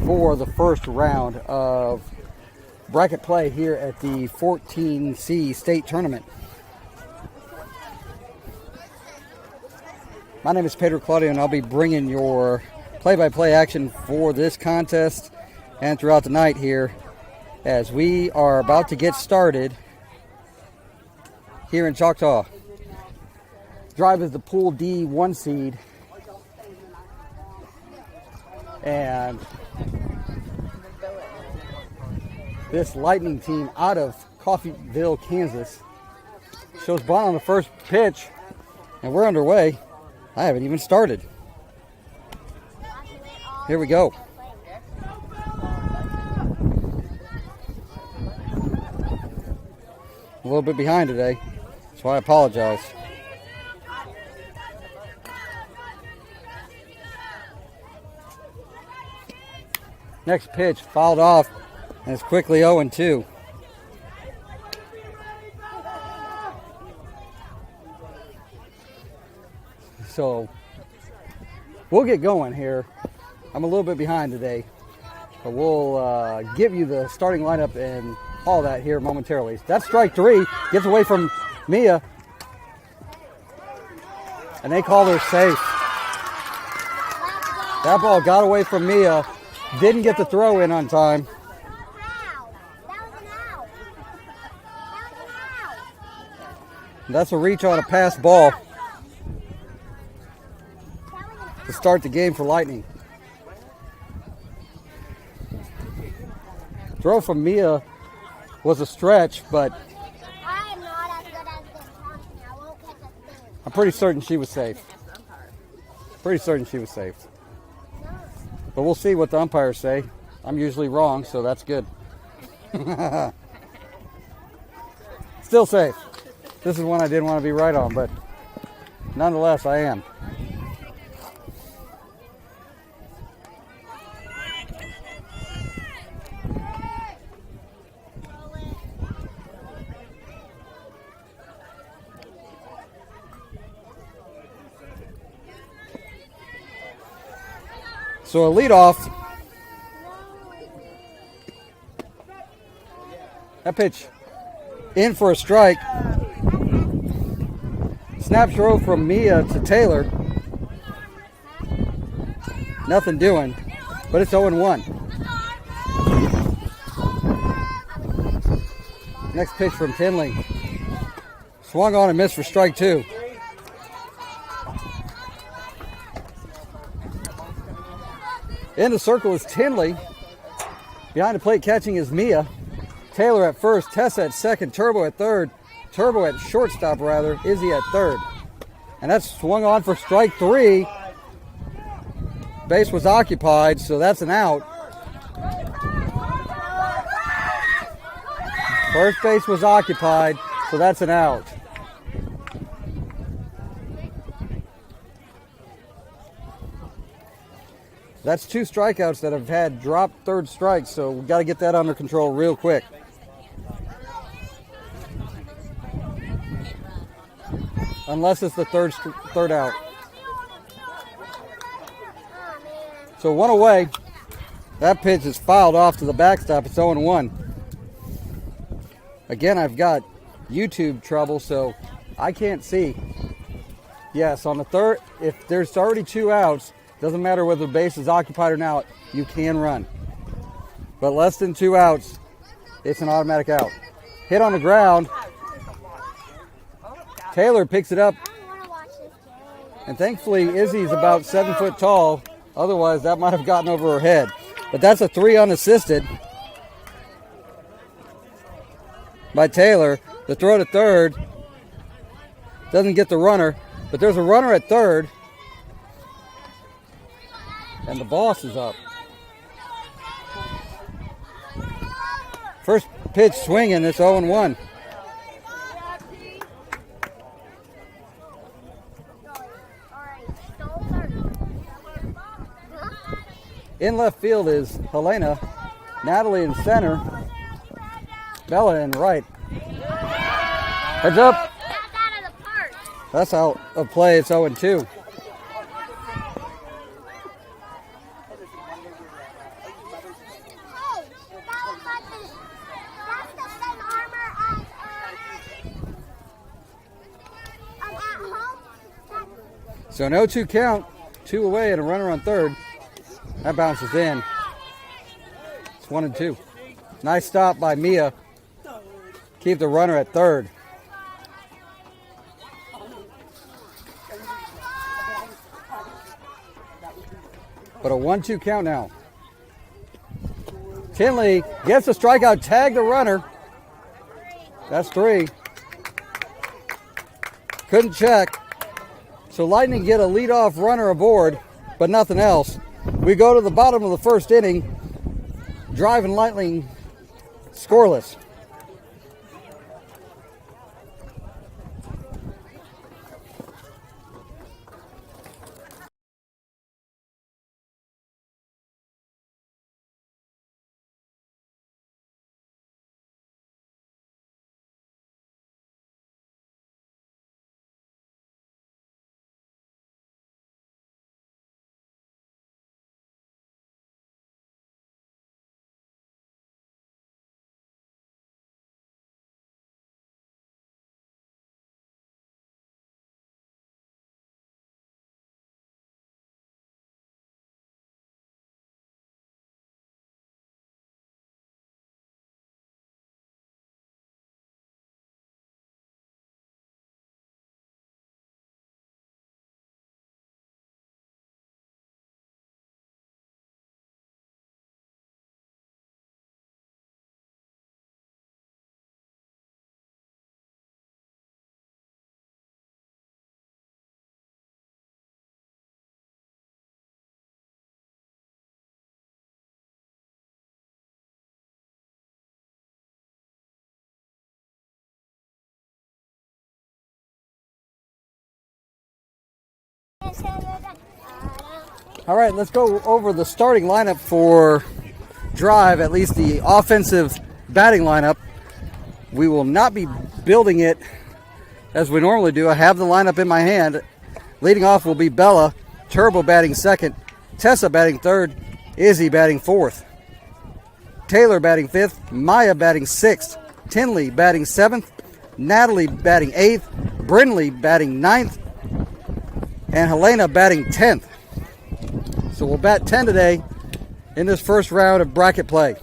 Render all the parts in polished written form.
for the first round of bracket play here at the 14C state tournament. My name is Pedro Claudio, and I'll be bringing your play-by-play action for this contest and throughout the night here as we are about to get started here in Choctaw. Drive is the Pool D 1 seed, and this Lightning team out of Coffeyville, Kansas shows bunt on the first pitch, and we're underway. I haven't even started. Here we go. A little bit behind today, so I apologize. Next pitch fouled off, and it's quickly 0-2. So we'll get going here. I'm a little bit behind today, but we'll give you the starting lineup and all that here momentarily. That's strike three. Gets away from Mia, and they call her safe. That ball got away from Mia. Didn't get the throw in on time. That's a reach on a pass ball to start the game for Lightning. Throw from Mia was a stretch, but I am not as good as this talking. I won't catch a thing. I'm pretty certain she was safe. But we'll see what the umpires say. I'm usually wrong, so that's good. Still safe. This is one I didn't want to be right on, but nonetheless, I am. So a leadoff. That pitch in for a strike. Snap throw from Mia to Taylor. Nothing doing, but it's 0-1. Next pitch from Tinley. Swung on and missed for strike two. In the circle is Tinley. Behind the plate catching is Mia. Taylor at first, Tessa at second, Turbo at third. Turbo at shortstop, rather. Izzy at third. And that's swung on for strike three. Base was occupied, so that's an out. First base was occupied, so that's an out. That's two strikeouts that have had dropped third strikes, so we've got to get that under control real quick. Unless it's the third out. So one away. That pitch is fouled off to the backstop. It's 0-1. Again, I've got YouTube trouble, so I can't see. Yes, on the third, if there's already two outs, doesn't matter whether the base is occupied or not, you can run. But less than two outs, it's an automatic out. Hit on the ground. Taylor picks it up. And thankfully, Izzy's about 7 foot tall. Otherwise, that might have gotten over her head. But that's a 3 unassisted by Taylor. The throw to third doesn't get the runner, but there's a runner at third. And the boss is up. First pitch swinging, it's 0-1. In left field is Helena, Natalie in center, Bella in right. Heads up. That's out of the park. That's out of play. It's 0-2. So no 2 count, 2 away and a runner on third. That bounces in. It's 1-2. Nice stop by Mia. Keep the runner at third. But a 1-2 count now. Tinley gets the strikeout, tag the runner. That's 3. Couldn't check. So Lightning get a leadoff runner aboard, but nothing else. We go to the bottom of the first inning. Drive and Lightning scoreless. All right, let's go over the starting lineup for Drive, at least the offensive batting lineup. We will not be building it as we normally do. I have the lineup in my hand. Leading off will be Bella, Turbo batting second, Tessa batting third, Izzy batting fourth, Taylor batting fifth, Maya batting sixth, Tinley batting seventh, Natalie batting eighth, Brindley batting ninth, and Helena batting 10th. So we'll bat 10 today in this first round of bracket play.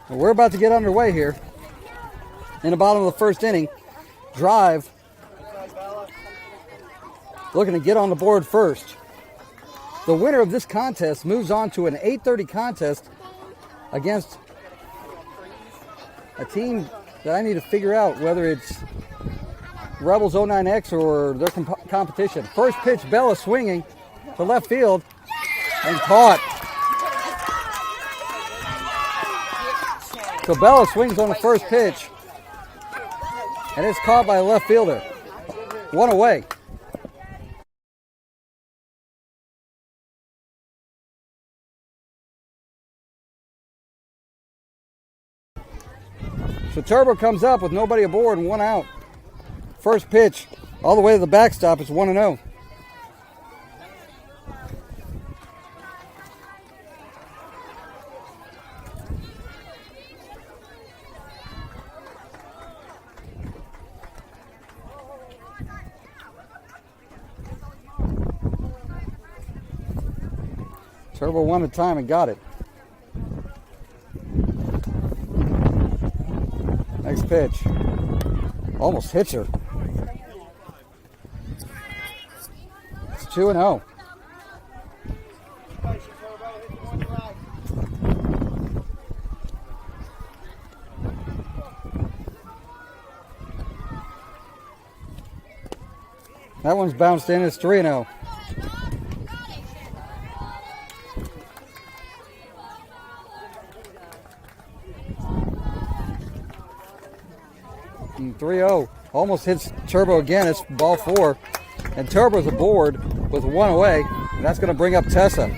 Well, we're about to get underway here in the bottom of the first inning. Drive looking to get on the board first. The winner of this contest moves on to an 8:30 contest against a team that I need to figure out whether it's Rebels 09X or their competition. First pitch, Bella swinging to left field and caught. So Bella swings on the first pitch, and it's caught by a left fielder. 1 away. So Turbo comes up with nobody aboard and 1 out. First pitch, all the way to the backstop. It's 1-0. Turbo wanted time and got it. Next pitch. Almost hits her. It's 2-0. That one's bounced in. It's 3-0. And 3-0. Almost hits Turbo again. It's ball 4. And Turbo's aboard with 1 away. And that's going to bring up Tessa.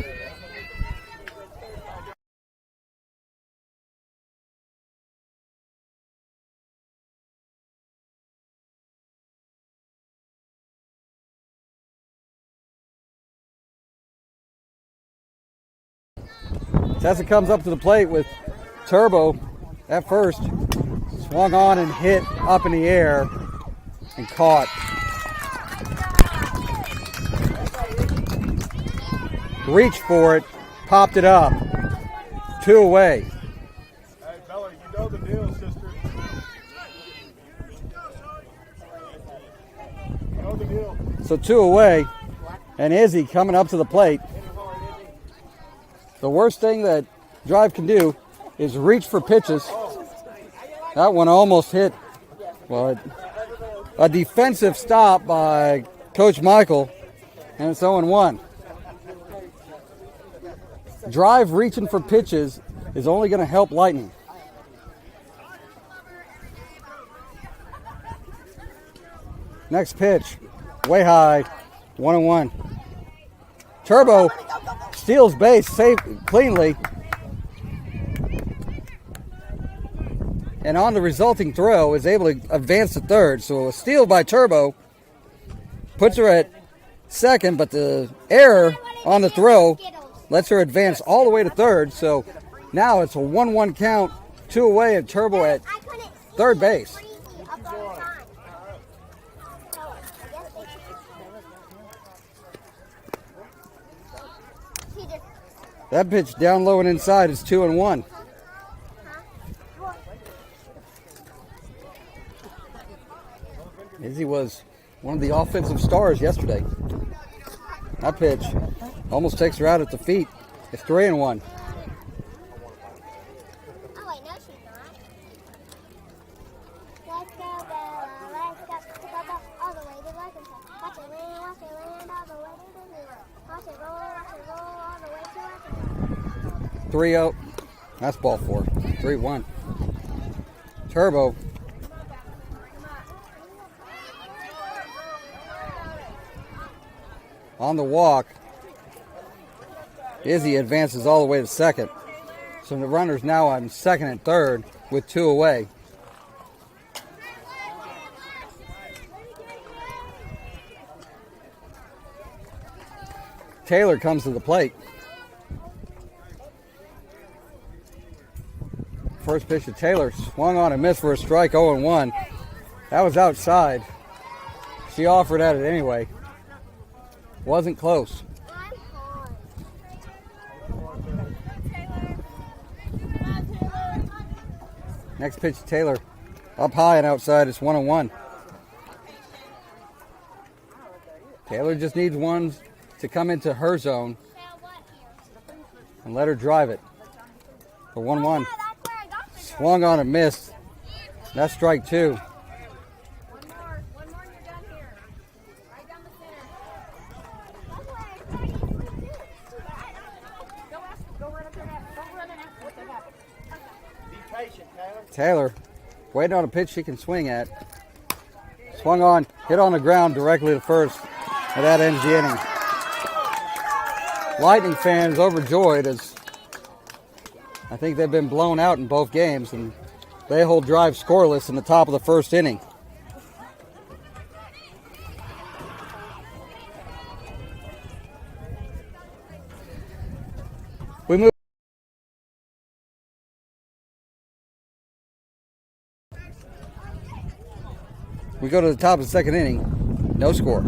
Tessa comes up to the plate with Turbo at first. Swung on and hit up in the air and caught. Reached for it, popped it up. 2 away. Hey, Bella, you know the deal, sister. You know the deal. So 2 away, and Izzy coming up to the plate. The worst thing that Drive can do is reach for pitches. That one almost hit, well, a defensive stop by Coach Michael, and it's 0-1. Drive reaching for pitches is only going to help Lightning. Next pitch, way high, 1-1. Turbo steals base safe cleanly. And on the resulting throw is able to advance to third. So a steal by Turbo puts her at second, but the error on the throw lets her advance all the way to third. So now it's a 1-1 count, 2 away, and Turbo at third base. That pitch down low and inside is 2-1. Izzy was one of the offensive stars yesterday. That pitch almost takes her out at the feet. It's 3-1. Oh wait, no, she's not. Let's go, Bella. Let's go all the way to Arkansas. Watch it land all the way to the moon. Watch it roll all the way to Arkansas. 3-0. That's ball 4. 3-1. Turbo. On the walk, Izzy advances all the way to second. So the runner's now on second and third with 2 away. Taylor comes to the plate. First pitch to Taylor, swung on and missed for a strike, 0-1. That was outside. She offered at it anyway. Wasn't close. Next pitch to Taylor. Up high and outside. It's 1-1. Taylor just needs ones to come into her zone and let her drive it. For 1-1. Swung on and missed. That's strike 2. Taylor waiting on a pitch she can swing at. Swung on, hit on the ground directly to first, and that ends the inning. Lightning fans overjoyed as I think they've been blown out in both games, and they hold Drive scoreless in the top of the first inning. We move. We go to the top of the second inning. No score.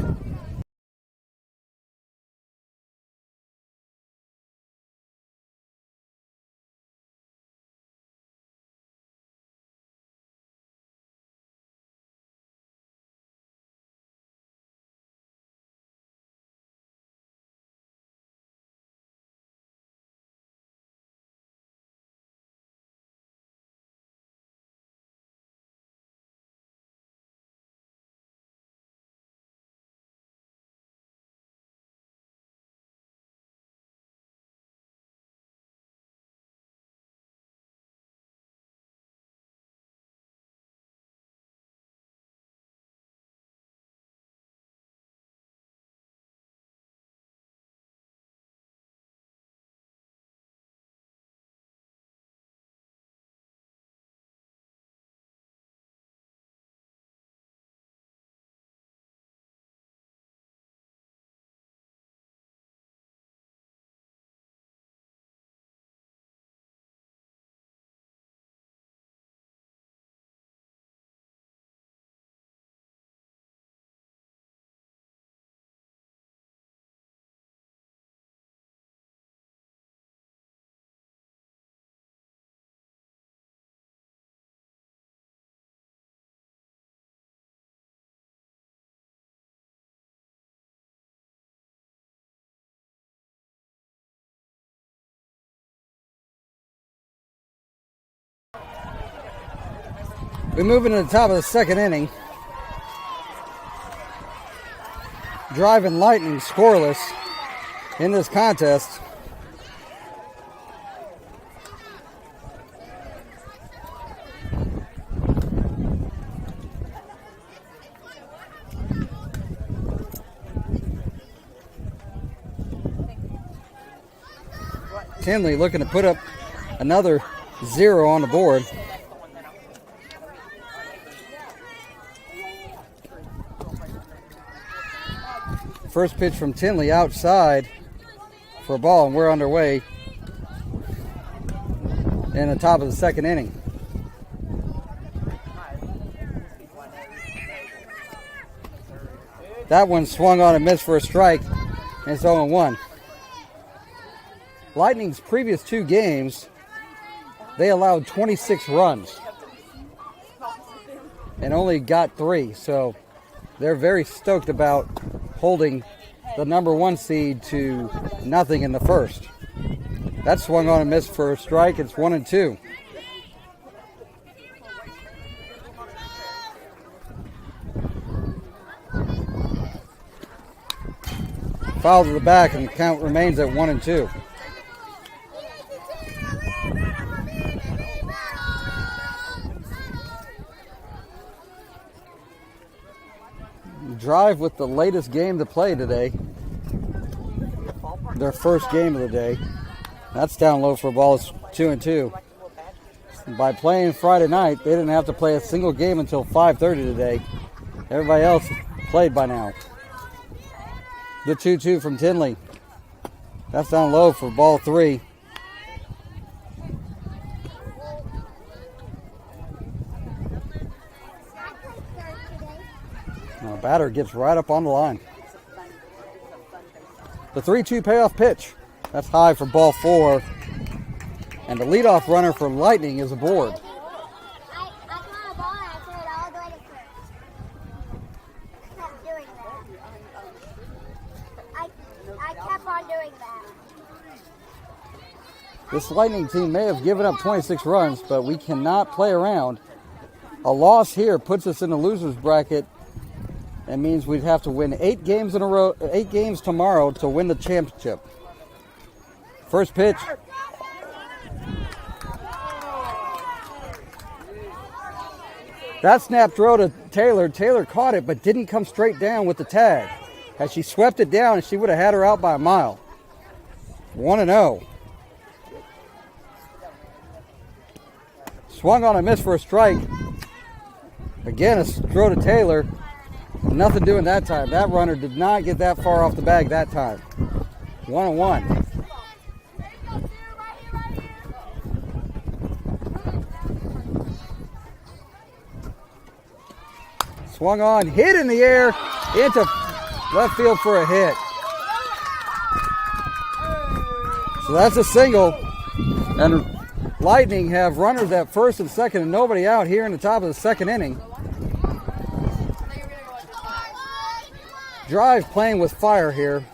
We move into the top of the second inning. Driving Lightning scoreless in this contest. Tinley looking to put up another 0 on the board. First pitch from Tinley outside for a ball, and we're underway in the top of the second inning. That one swung on and missed for a strike, and it's 0-1. Lightning's previous 2 games, they allowed 26 runs and only got 3, so they're very stoked about holding the number 1 seed to nothing in the first. That swung on and missed for a strike. It's 1-2. Foul to the back, and the count remains at 1-2. Drive with the latest game to play today. Their first game of the day. That's down low for a ball. It's 2-2. By playing Friday night, they didn't have to play a single game until 5:30 today. Everybody else played by now. The 2-2 from Tinley. That's down low for ball 3. Now, batter gets right up on the line. The 3-2 payoff pitch. That's high for ball 4. And the leadoff runner for Lightning is aboard. I caught a ball and I threw it all the way to first. I kept doing that. I kept on doing that. This Lightning team may have given up 26 runs, but we cannot play around. A loss here puts us in the loser's bracket. That means we'd have to win 8 games in a row, 8 games tomorrow to win the championship. First pitch. That snap throw to Taylor. Taylor caught it, but didn't come straight down with the tag. Had she swept it down, and she would have had her out by a mile. 1-0. Swung on a miss for a strike. Again, a throw to Taylor. Nothing doing that time. That runner did not get that far off the bag that time. 1-1. Swung on, hit in the air, into left field for a hit. So that's a single. And Lightning have runners at first and second and nobody out here in the top of the second inning. Drive playing with fire here.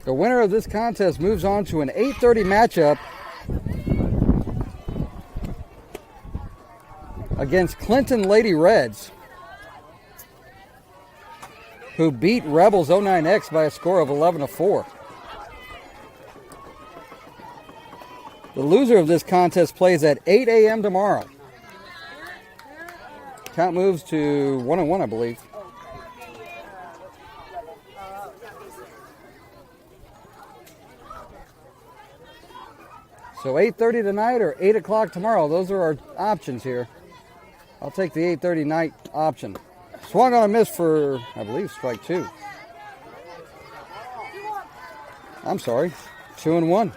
The winner of this contest moves on to an 8:30 matchup against Clinton Lady Reds, who beat Rebels 09X by a score of 11-4. The loser of this contest plays at 8 a.m. tomorrow. Count moves to 1-1, I believe. So 8:30 tonight or 8 o'clock tomorrow. Those are our options here. I'll take the 8:30 night option. Swung on a miss for, I believe, strike 2. I'm sorry, 2-1.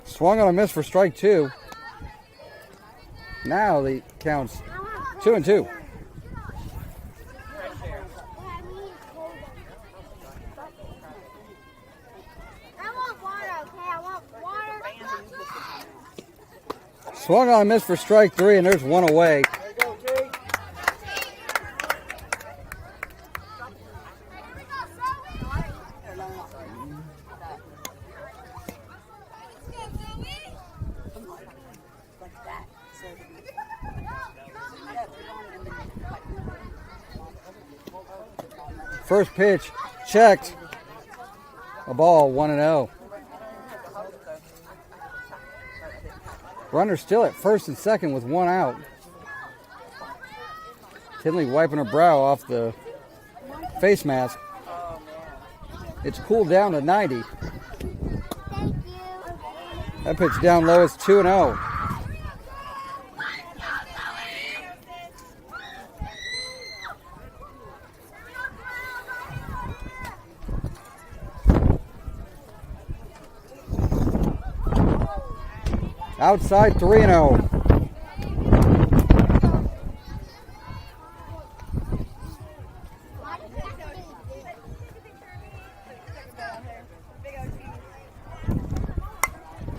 Swung on a miss for strike 2. Now the count's 2-2. Swung on a miss for strike 3, and there's one away. First pitch checked. A ball, 1-0. Runner still at first and second with one out. Tinley wiping her brow off the face mask. It's cooled down to 90. That pitch down low is 2-0. Outside 3-0.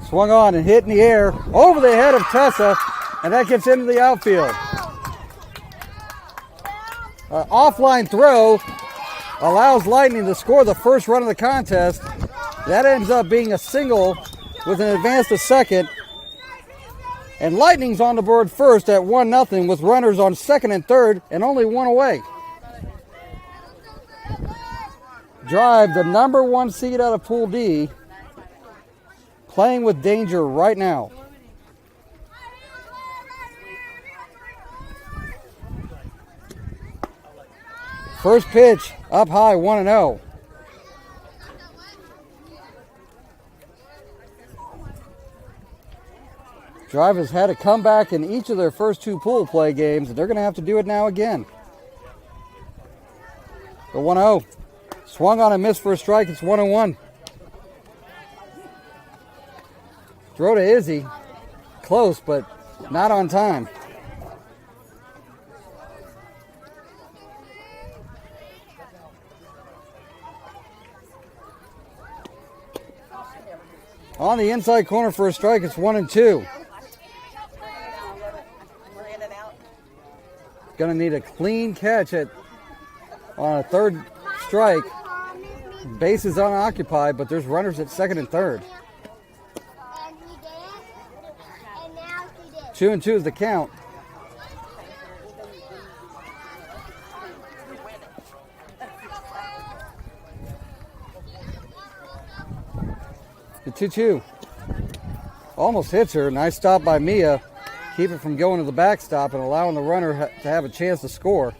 Swung on and hit in the air over the head of Tessa, and that gets into the outfield. Offline throw allows Lightning to score the first run of the contest. That ends up being a single with an advance to second. And Lightning's on the board first at 1-0 with runners on second and third and only one away. Drive, the number 1 seed out of Pool D, playing with danger right now. First pitch up high, 1-0. Drive has had a comeback in each of their first 2 pool play games, and they're going to have to do it now again. The 1-0. Swung on and missed for a strike. It's 1-1. Throw to Izzy. Close, but not on time. On the inside corner for a strike, it's 1-2. Going to need a clean catch on a third strike. Base is unoccupied, but there's runners at second and third. 2-2 is the count. The 2-2. Almost hits her. Nice stop by Mia. Keep it from going to the backstop and allowing the runner to have a chance to score.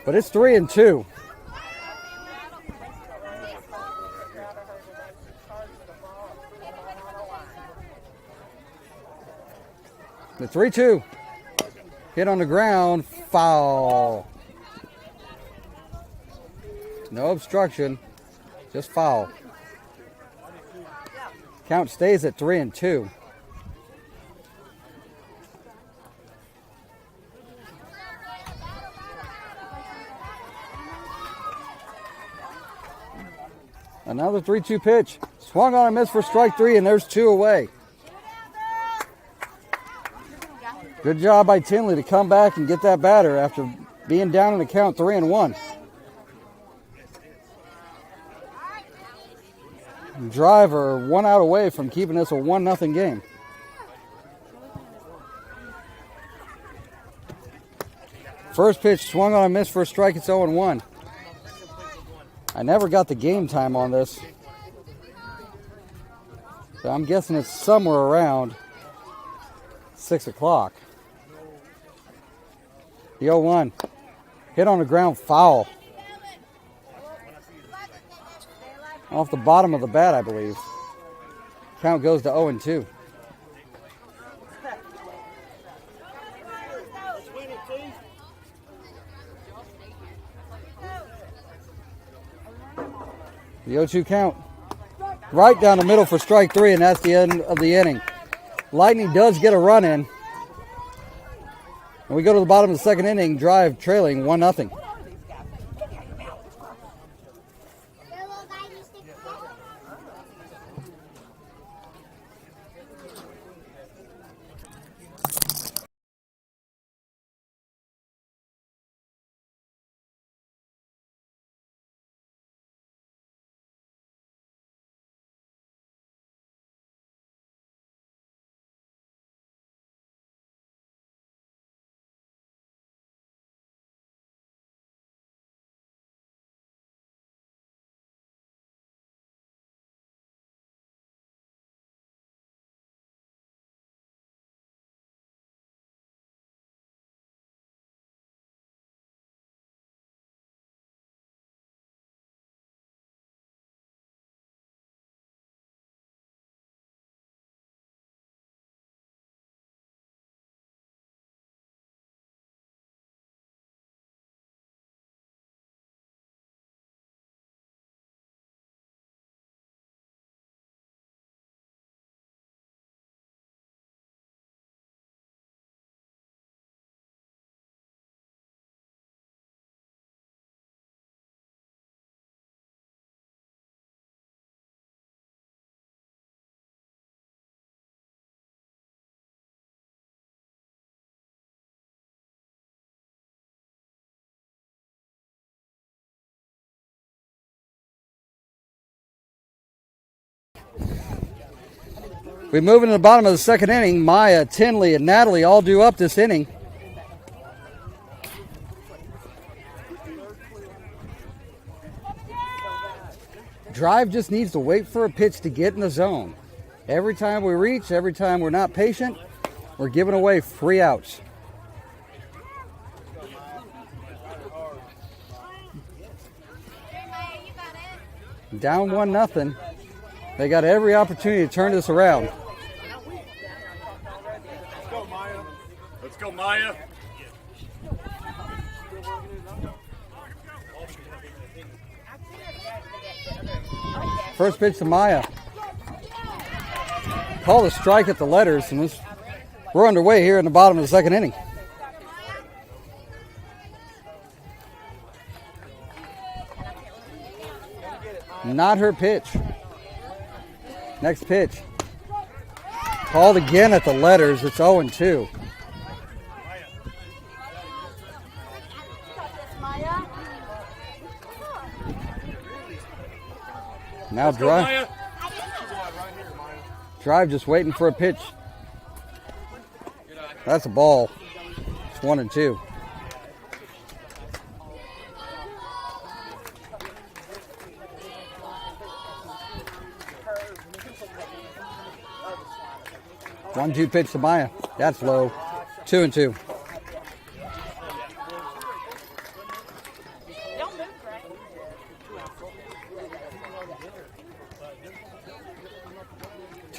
But it's 3-2. The 3-2. Hit on the ground. Foul. No obstruction. Just foul. Count stays at 3-2. Another 3-2 pitch. Swung on and missed for strike 3, and there's 2 away. Good job by Tinley to come back and get that batter after being down in the count 3-1. Driver 1 out away from keeping this a 1-0 game. First pitch swung on and missed for a strike. It's 0-1. I never got the game time on this, so I'm guessing it's somewhere around 6 o'clock. The 0-1. Hit on the ground, foul. Off the bottom of the bat, I believe. Count goes to 0-2. The 0-2 count. Right down the middle for strike 3, and that's the end of the inning. Lightning does get a run in. And we go to the bottom of the second inning, Drive trailing 1-0. We move into the bottom of the second inning. Maya, Tinley, and Natalie all due up this inning. Drive just needs to wait for a pitch to get in the zone. Every time we reach, every time we're not patient, we're giving away free outs. Down 1-0. They got every opportunity to turn this around. Let's go, Maya. Let's go, Maya. First pitch to Maya. Called a strike at the letters, and we're underway here in the bottom of the second inning. Not her pitch. Next pitch. Called again at the letters. It's 0-2. Now Drive. Drive just waiting for a pitch. That's a ball. It's 1-2. One-two pitch to Maya. That's low. 2-2.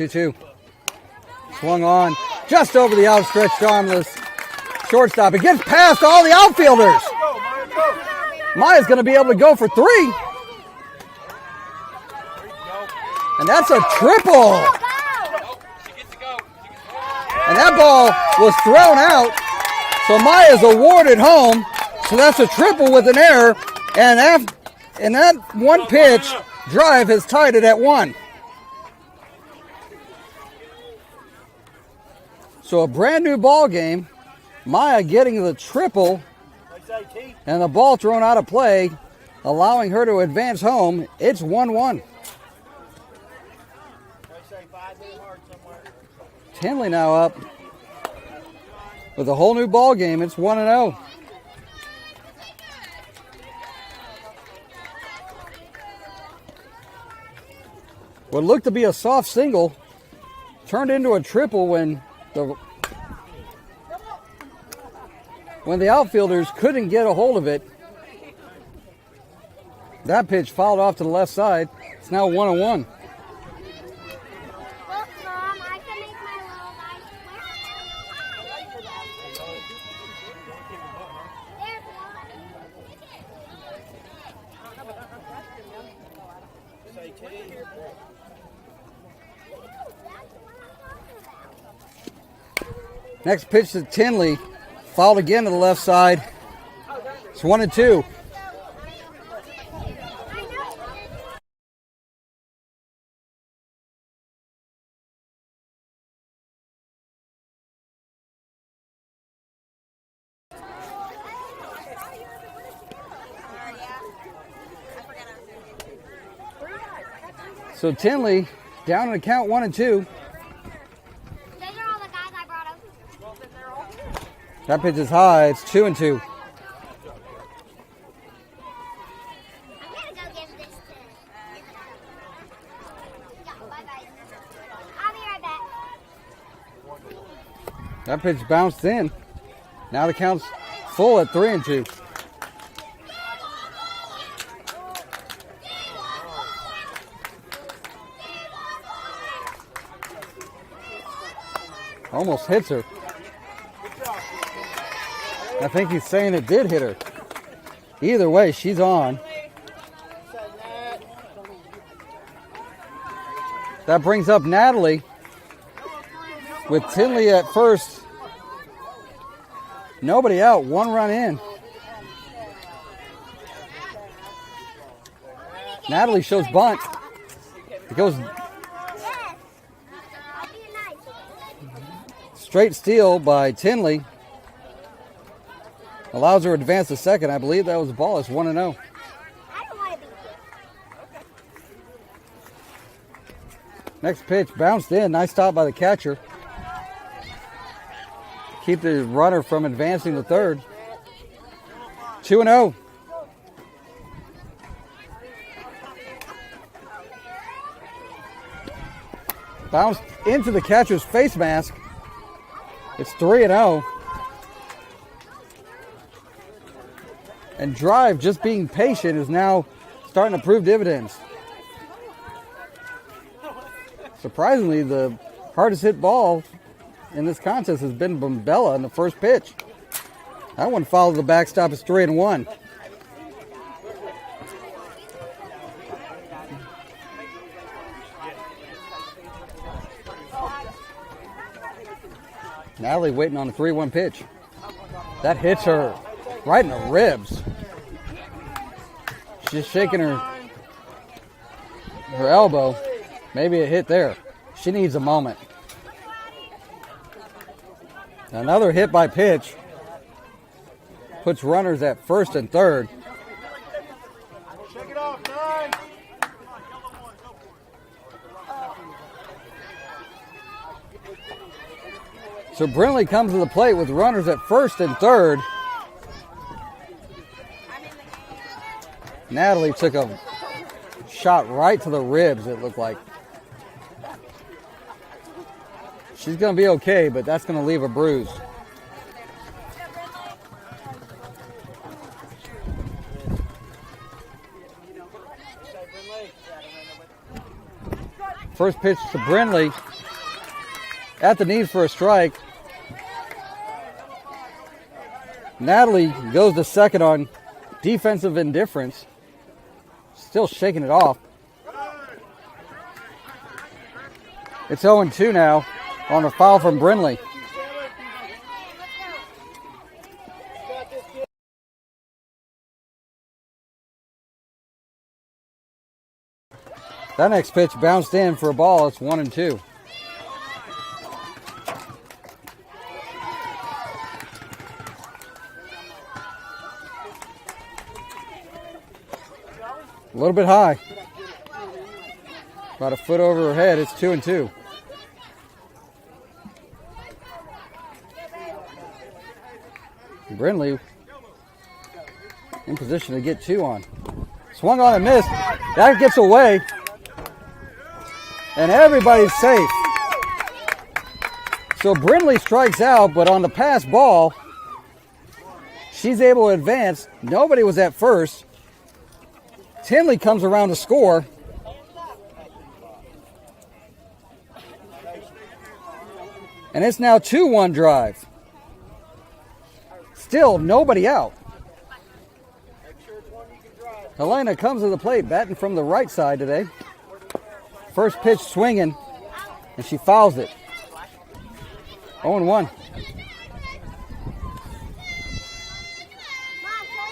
Two. Swung on just over the outstretched arm of the shortstop. It gets past all the outfielders. Maya's going to be able to go for 3. And that's a triple. And that ball was thrown out. So Maya's awarded home. So that's a triple with an error. And that one pitch, Drive has tied it at 1. So a brand new ball game. Maya getting the triple and the ball thrown out of play, allowing her to advance home. It's 1-1. Tinley now up with a whole new ball game. It's 1-0. What looked to be a soft single turned into a triple when the outfielders couldn't get a hold of it. That pitch fouled off to the left side. It's now 1-1. Next pitch to Tinley. Fouled again to the left side. It's 1-2. So Tinley down in the count 1-2. That pitch is high. It's 2-2. I'm gonna go give this to. Yeah, bye-bye. I'll be right back. That pitch bounced in. Now the count's full at 3-2. Almost hits her. I think he's saying it did hit her. Either way, she's on. That brings up Natalie with Tinley at first. Nobody out, 1 run in. Natalie shows bunt. It goes straight steal by Tinley. Allows her to advance to second. I believe that was the ball. It's 1-0. I don't want to be Next pitch bounced in. Nice stop by the catcher. Keep the runner from advancing to third. 2-0. Bounced into the catcher's face mask. It's 3-0. And Drive, just being patient, is now starting to prove dividends. Surprisingly, the hardest hit ball in this contest has been Bombella in the first pitch. That one followed the backstop. It's 3-1. Natalie waiting on the 3-1 pitch. That hits her right in the ribs. She's shaking her elbow. Maybe a hit there. She needs a moment. Another hit by pitch puts runners at first and third. Shake it off, 9. So Brindley comes to the plate with runners at first and third. Natalie took a shot right to the ribs, it looked like. She's going to be okay, but that's going to leave a bruise. First pitch to Brindley. At the knees for a strike. Natalie goes to second on defensive indifference. Still shaking it off. It's 0-2 now on a foul from Brindley. That next pitch bounced in for a ball. It's 1-2. A little bit high. About a foot over her head. It's 2-2. Brindley in position to get 2 on. Swung on and missed. That gets away. And everybody's safe. So Brindley strikes out, but on the pass ball, she's able to advance. Nobody was at first. Tinley comes around to score. And it's now 2-1 Drive. Still nobody out. Helena comes to the plate, batting from the right side today. First pitch swinging, and she fouls it. 0-1. Mom, can we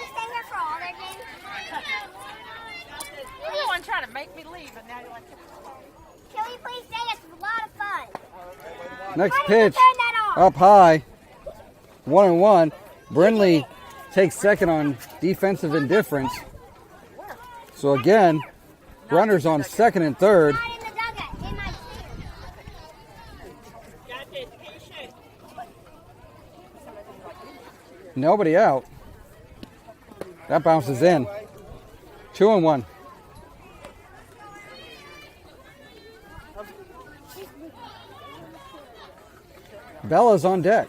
stay here for all their games? You're the one trying to make me leave, and now you're like, Can we please stay? It's a lot of fun. Next Why did you pitch turn that off? up high. 1-1. Brindley takes second on defensive indifference. So again, runners on second and third. Not in the dugout, in my chair. Nobody out. That bounces in. 2-1. Bella's on deck.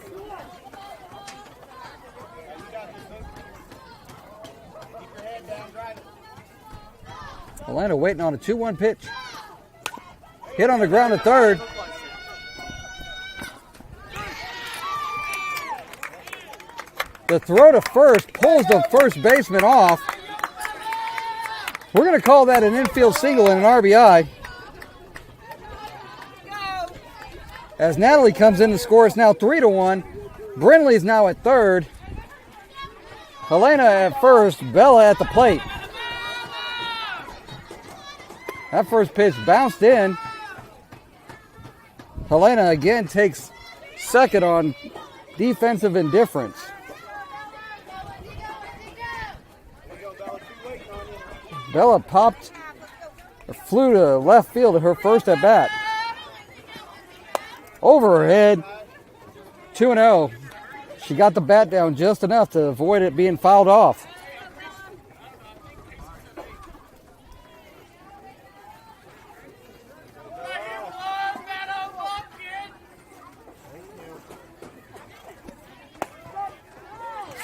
Atlanta waiting on a 2-1 pitch. Hit on the ground at third. The throw to first pulls the first baseman off. We're going to call that an infield single and an RBI. As Natalie comes in to score, it's now 3-1. Brindley's now at third. Helena at first, Bella at the plate. That first pitch bounced in. Helena again takes second on defensive indifference. Bella popped or flew to left field at her first at bat. Over her head. 2-0. She got the bat down just enough to avoid it being fouled off.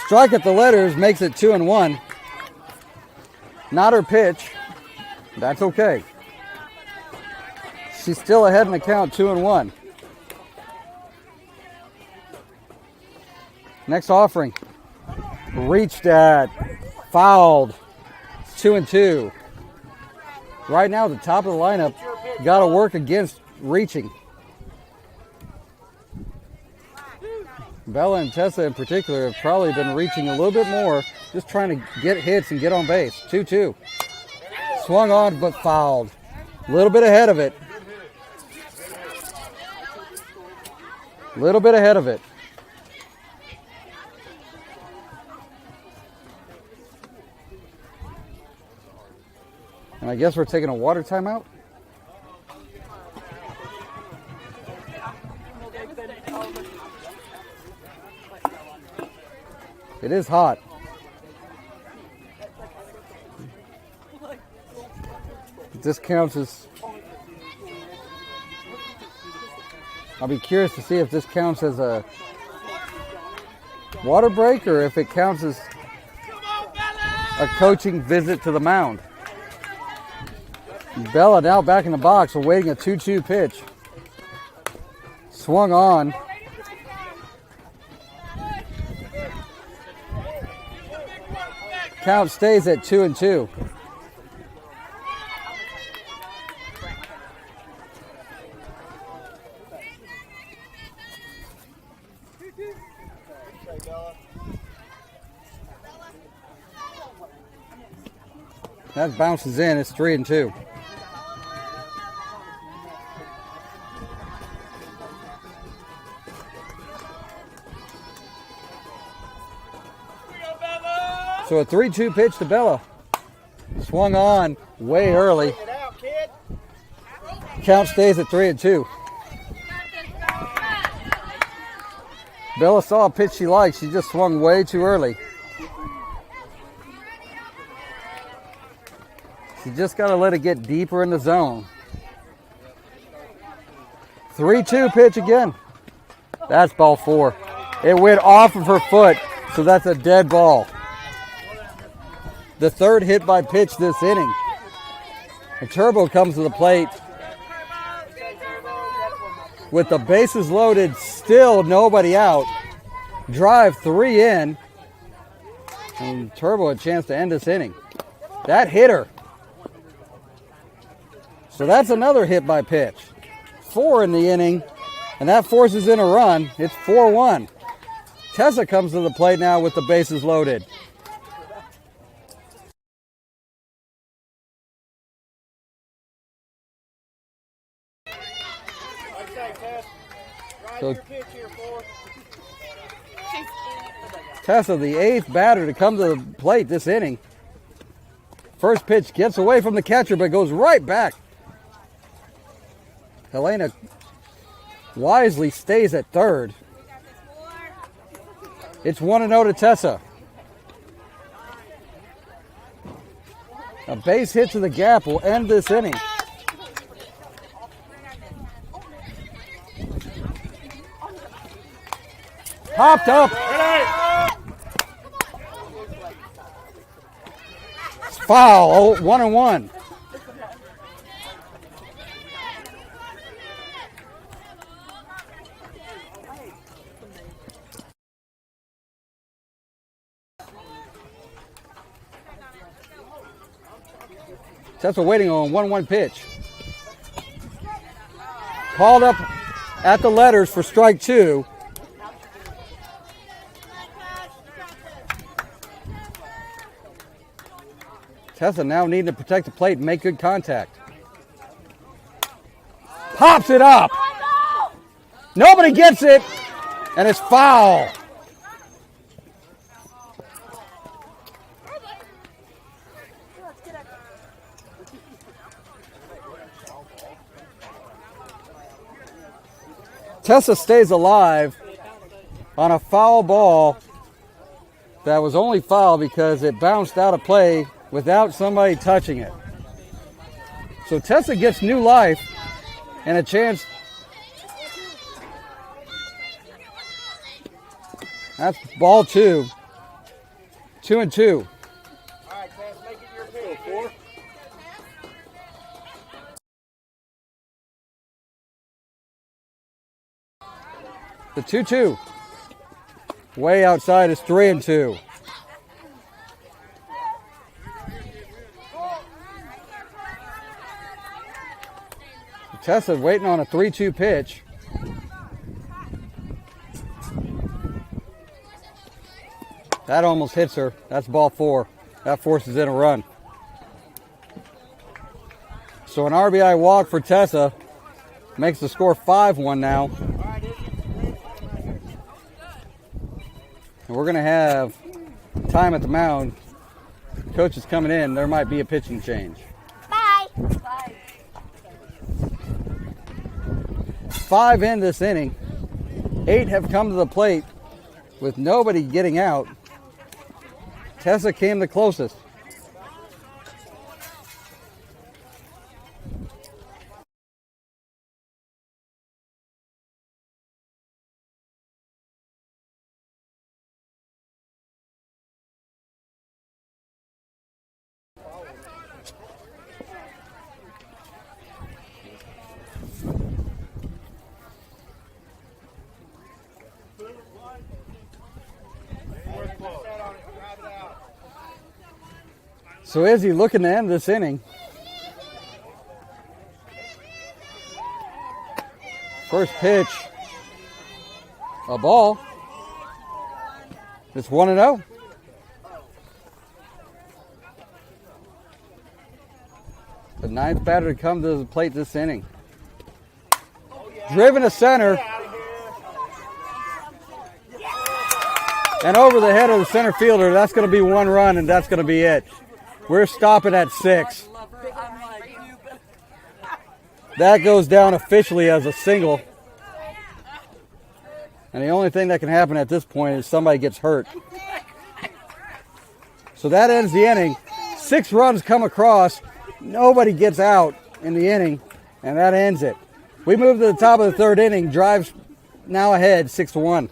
Strike at the letters makes it 2-1. Not her pitch. That's okay. She's still ahead in the count, 2-1. Next offering. Reached at. Fouled. It's 2-2. Right now, the top of the lineup got to work against reaching. Bella and Tessa in particular have probably been reaching a little bit more, just trying to get hits and get on base. 2-2. Swung on but fouled. A little bit ahead of it. A little bit ahead of it. And I guess we're taking a water timeout. It is hot. This counts as... I'll be curious to see if this counts as a water break or if it counts as a coaching visit to the mound. Bella now back in the box awaiting a 2-2 pitch. Swung on. Count stays at 2-2. That bounces in. It's 3-2. So a 3-2 pitch to Bella. Swung on way early. Count stays at 3-2. Bella saw a pitch she liked. She just swung way too early. You just got to let it get deeper in the zone. 3-2 pitch again. That's ball 4. It went off of her foot, so that's a dead ball. The third hit by pitch this inning. And Turbo comes to the plate with the bases loaded, still nobody out. Drive 3 in. And Turbo a chance to end this inning. That hit her. So that's another hit by pitch. 4 in the inning, and that forces in a run. It's 4-1. Tessa comes to the plate now with the bases loaded. So Tessa, the 8th batter to come to the plate this inning. First pitch gets away from the catcher, but goes right back. Helena wisely stays at third. It's 1-0 to Tessa. A base hit to the gap will end this inning. Popped up. It's foul. 1-1. Tessa waiting on 1-1 pitch. Called up at the letters for strike 2. Tessa now needing to protect the plate and make good contact. Pops it up. Nobody gets it, and it's foul. Tessa stays alive on a foul ball that was only foul because it bounced out of play without somebody touching it. So Tessa gets new life and a chance. That's ball 2. 2-2. All right, Tess, make it your pill. 4. The 2-2. Way outside is 3-2. Tessa waiting on a 3-2 pitch. That almost hits her. That's ball 4. That forces in a run. So an RBI walk for Tessa makes the score 5-1 now. And we're going to have time at the mound. Coach is coming in. There might be a pitching change. Bye. 5 in this inning. 8 have come to the plate with nobody getting out. Tessa came the closest. So Izzy looking to end this inning. First pitch, a ball. It's 1-0. The 9th batter to come to the plate this inning. Driven to center. And over the head of the center fielder. That's going to be 1 run, and that's going to be it. We're stopping at 6. That goes down officially as a single. And the only thing that can happen at this point is somebody gets hurt. So that ends the inning. 6 runs come across. Nobody gets out in the inning, and that ends it. We move to the top of the 3rd inning. Drives now ahead 6-1.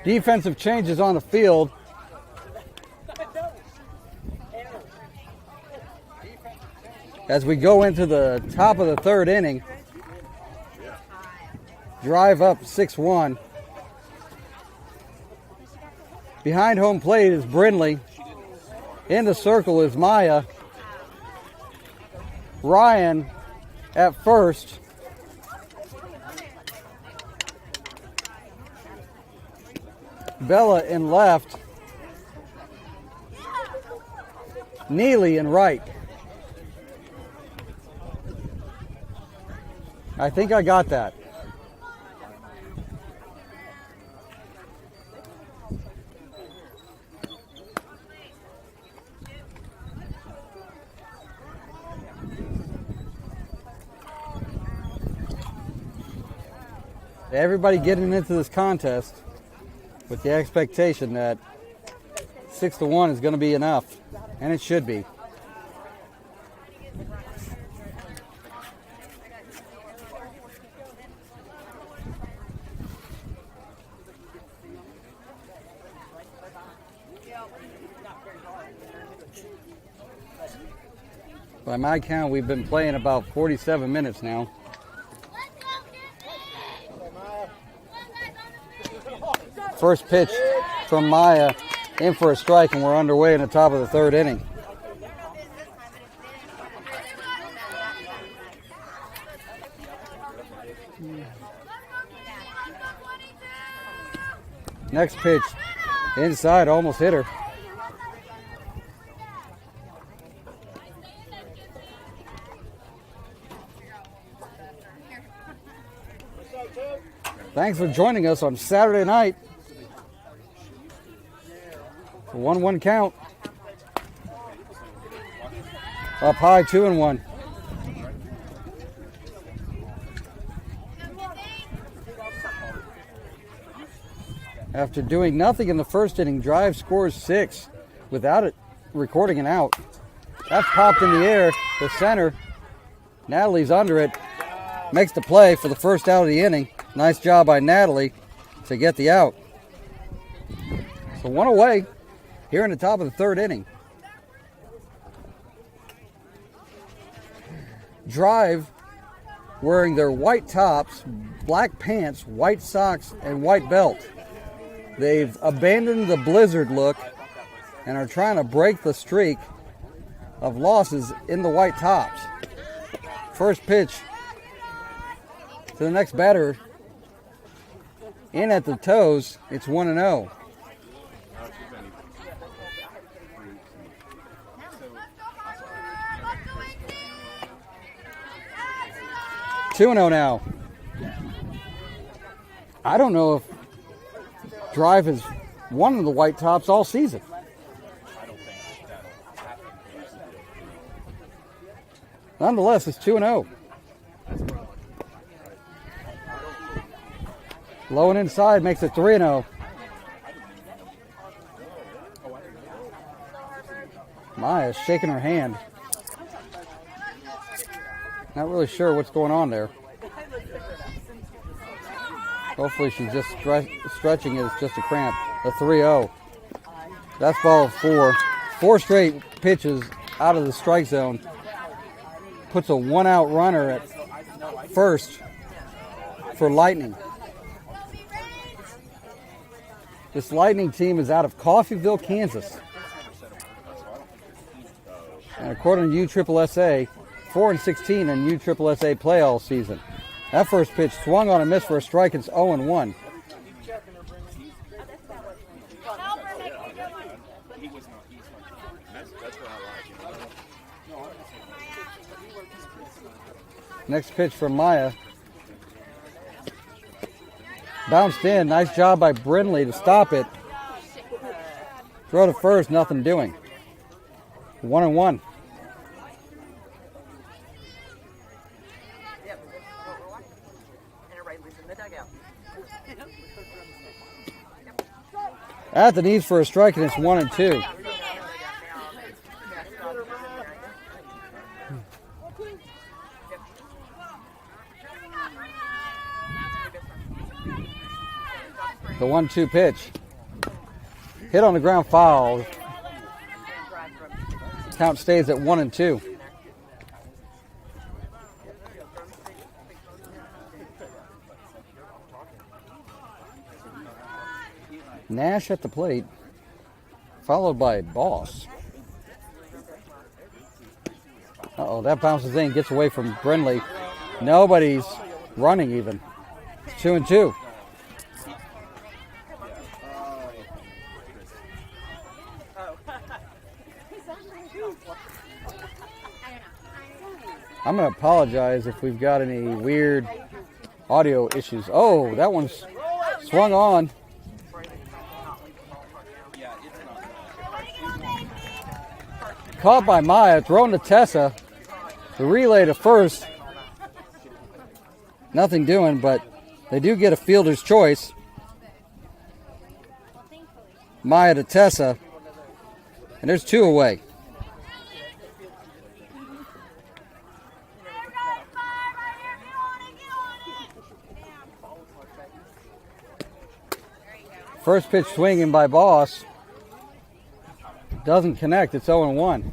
Defensive changes on the field. As we go into the top of the third inning. Drive up 6-1. Behind home plate is Brindley. In the circle is Maya. Ryan at first. Bella in left. Neely in right. I think I got that. Everybody getting into this contest with the expectation that 6-1 is going to be enough, and it should be. By my count, we've been playing about 47 minutes now. First pitch from Maya, in for a strike, and we're underway in the top of the third inning. Next pitch, inside, almost hit her. Thanks for joining us on Saturday night. 1-1 count. Up high, 2-1. After doing nothing in the first inning, Drive scores 6 without it recording an out. That's popped in the air to center. Natalie's under it. Makes the play for the first out of the inning. Nice job by Natalie to get the out. So one away here in the top of the third inning. Drive wearing their white tops, black pants, white socks, and white belt. They've abandoned the blizzard look and are trying to break the streak of losses in the white tops. First pitch to the next batter. In at the toes, it's 1-0. 2-0 now. I don't know if Drive has won the white tops all season. Nonetheless, it's 2-0. Low and inside makes it 3-0. Maya's shaking her hand. Not really sure what's going on there. Hopefully she's just stretching it. It's just a cramp. A 3-0. That's ball 4. 4 straight pitches out of the strike zone. Puts a 1-out runner at first for Lightning. This Lightning team is out of Coffeyville, Kansas. And according to USSSA, 4-16 in USSSA playoff season. That first pitch swung on a miss for a strike. It's 0-1. Next pitch from Maya. Bounced in. Nice job by Brindley to stop it. Throw to first. Nothing doing. 1-1. At the knees for a strike, and it's 1-2. The 1-2 pitch. Hit on the ground, foul. Count stays at 1-2. Nash at the plate, followed by Boss. Uh-oh, that bounces in, gets away from Brindley. Nobody's running even. It's 2-2. I'm going to apologize if we've got any weird audio issues. Oh, that one's swung on. Caught by Maya, thrown to Tessa. The relay to first. Nothing doing, but they do get a fielder's choice. Maya to Tessa. And there's 2 away. First pitch swinging by Boss. Doesn't connect. It's 0-1.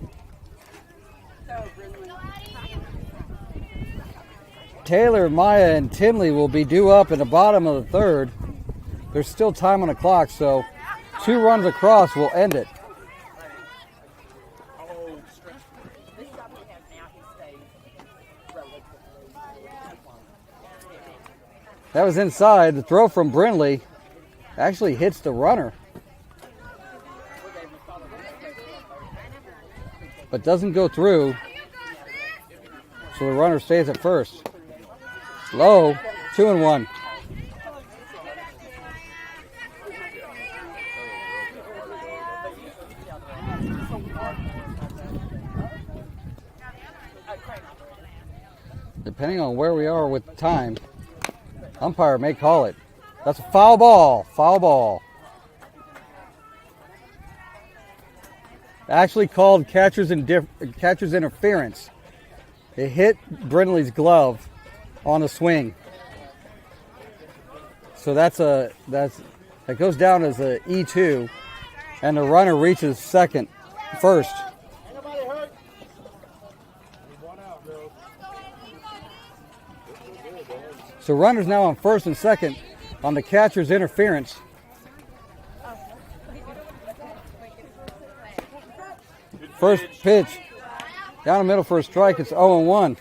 Taylor, Maya, and Tinley will be due up in the bottom of the third. There's still time on the clock, so 2 runs across will end it. That was inside. The throw from Brindley actually hits the runner, but doesn't go through, so the runner stays at first. Low, 2-1. Depending on where we are with time, umpire may call it. That's a foul ball. Foul ball. Actually called catcher's interference. It hit Brindley's glove on a swing. So that goes down as a E2, and the runner reaches first. So runners now on first and second on the catcher's interference. First pitch down the middle for a strike. It's 0-1.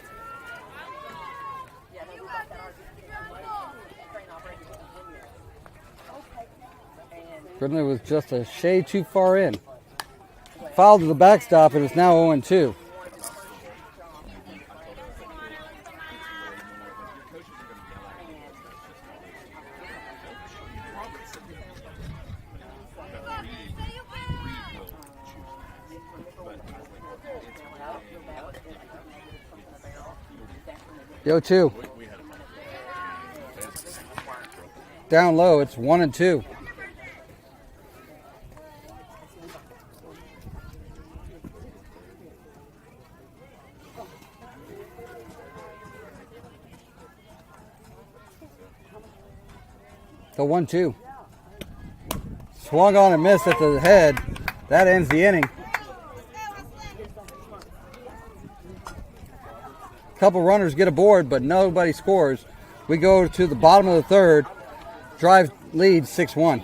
Brindley was just a shade too far in. Fouled to the backstop, and it's now 0-2. Yo, 2. Down low, it's 1-2. The 1-2. Swung on and missed at the head. That ends the inning. Couple runners get aboard, but nobody scores. We go to the bottom of the third. Drive leads 6-1.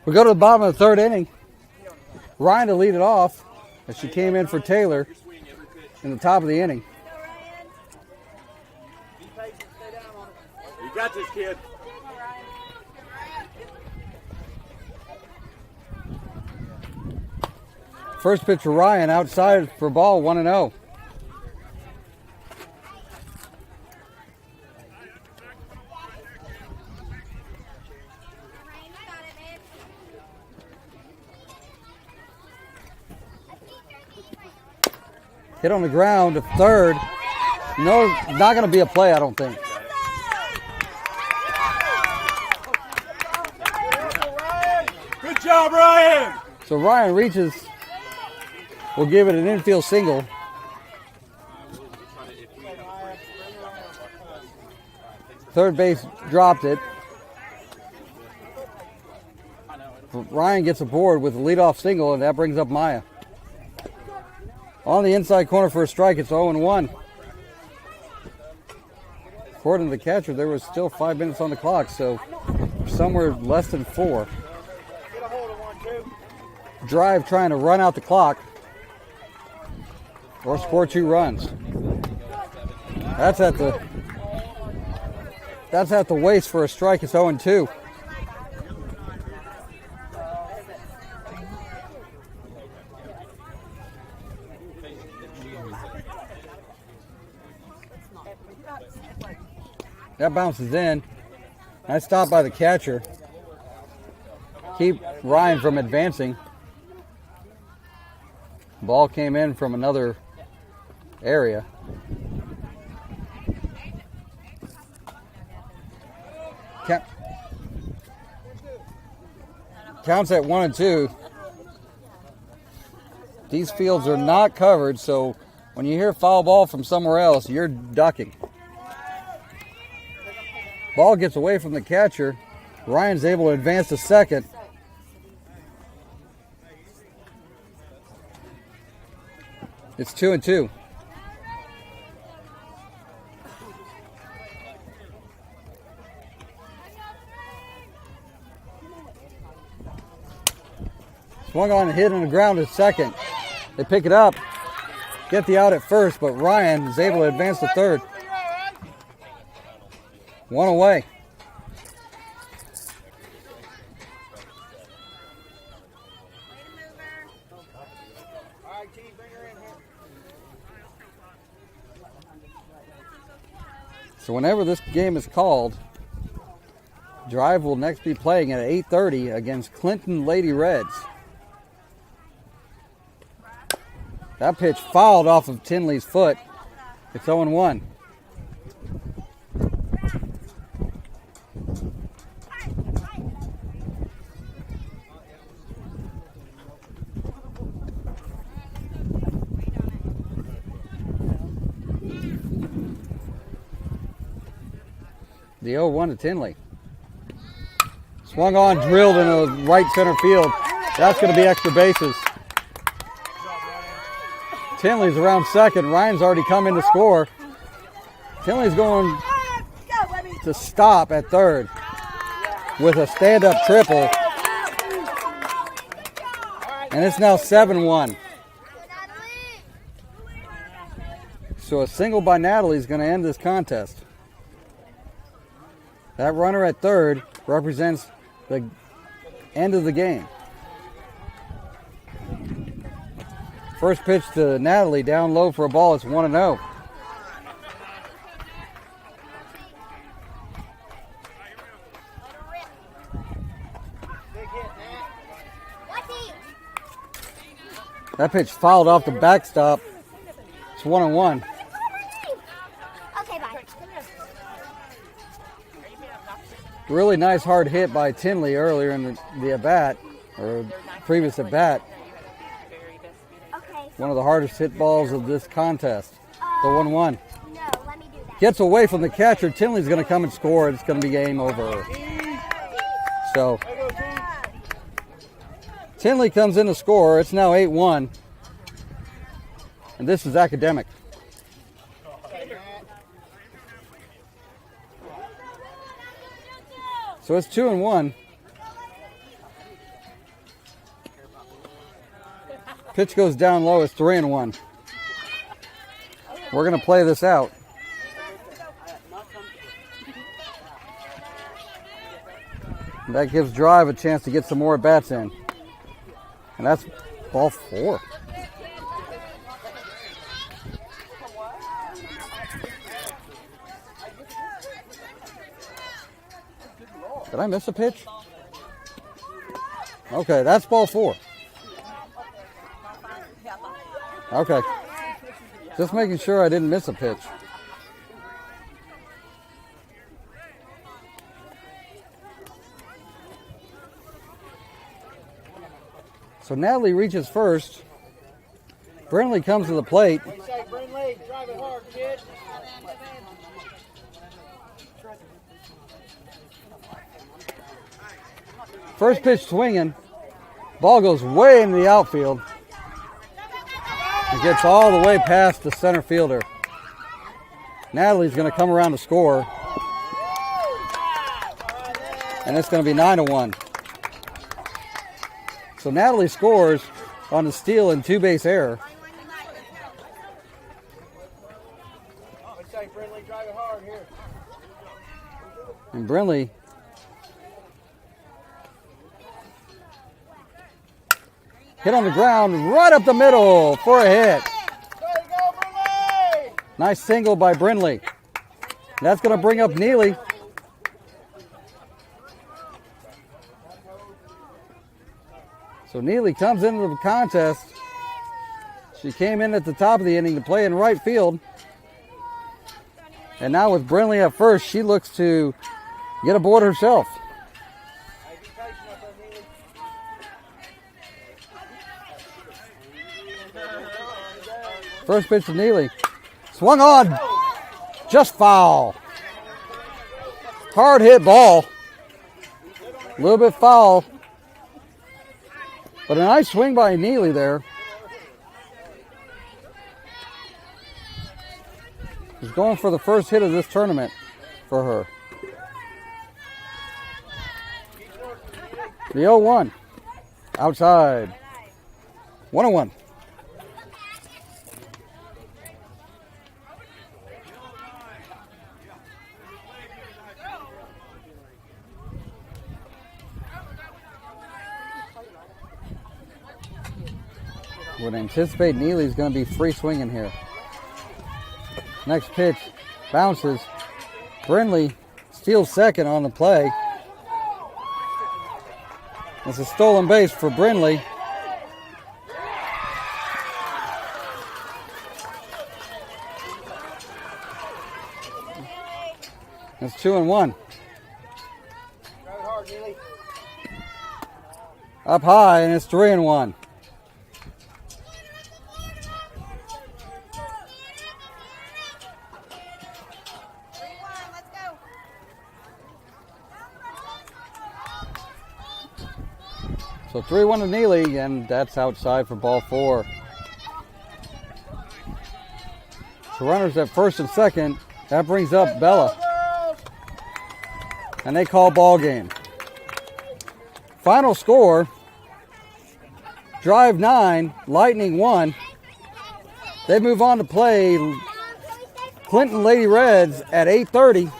We go to the bottom of the third inning. Ryan to lead it off as she came in for Taylor in the top of the inning. You got this, kid. First pitch for Ryan outside for ball, 1-0. Hit on the ground to third. No, not going to be a play, I don't think. Good job, Ryan. So Ryan reaches. We'll give it an infield single. Third base dropped it. Ryan gets aboard with a leadoff single, and that brings up Maya. On the inside corner for a strike, it's 0-1. According to the catcher, there was still 5 minutes on the clock, so somewhere less than 4. Drive trying to run out the clock or score 2 runs. That's at the waist for a strike. It's 0-2. That bounces in. Nice stop by the catcher. Keep Ryan from advancing. Ball came in from another area. Counts at 1-2. These fields are not covered, so when you hear foul ball from somewhere else, you're ducking. Ball gets away from the catcher. Ryan's able to advance to second. It's 2-2. Swung on and hit on the ground at second. They pick it up, get the out at first, but Ryan is able to advance to third. 1 away. So whenever this game is called, Drive will next be playing at 8:30 against Clinton Lady Reds. That pitch fouled off of Tinley's foot. It's 0-1. The 0-1 to Tinley. Swung on, drilled in the right center field. That's going to be extra bases. Tinley's around second. Ryan's already come in to score. Tinley's going to stop at third with a stand-up triple. And it's now 7-1. So a single by Natalie is going to end this contest. That runner at third represents the end of the game. First pitch to Natalie, down low for a ball. It's 1-0. That pitch fouled off the backstop. It's 1-1. Okay, bye. Really nice hard hit by Tinley earlier in the at-bat, or previous at-bat. Okay. One of the hardest hit balls of this contest. The 1-1. No, let me do that. Gets away from the catcher. Tinley's going to come and score. It's going to be game over. So Tinley comes in to score. It's now 8-1. And this is Academic. So it's 2-1. Pitch goes down low. It's 3-1. We're going to play this out. That gives Drive a chance to get some more at-bats in. And that's ball 4. Did I miss a pitch? Okay, that's ball 4. Okay. Just making sure I didn't miss a pitch. So Natalie reaches first. Brindley comes to the plate. Brindley, drive it hard, kid. First pitch swinging. Ball goes way into the outfield. It gets all the way past the center fielder. Natalie's going to come around to score. And it's going to be 9-1. So Natalie scores on the steal and 2-base error. Brindley, drive it hard here. And Brindley hit on the ground right up the middle for a hit. There you go, Brindley! Nice single by Brindley. That's going to bring up Neely. So Neely comes into the contest. She came in at the top of the inning to play in right field. And now with Brindley at first, she looks to get aboard herself. First pitch to Neely. Swung on. Just foul. Hard hit ball. A little bit foul. But a nice swing by Neely there. He's going for the first hit of this tournament for her. The 0-1. Outside. 1-1. Would anticipate Neely's going to be free swinging here. Next pitch bounces. Brindley steals second on the play. It's a stolen base for Brindley. It's 2-1. Up high, and it's 3-1. So 3-1 to Neely, and that's outside for ball 4. So runners at first and second. That brings up Bella. And they call ball game. Final score, Drive 9, Lightning 1. They move on to play Clinton Lady Reds at 8:30.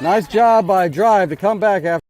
Nice job by Drive to come back after.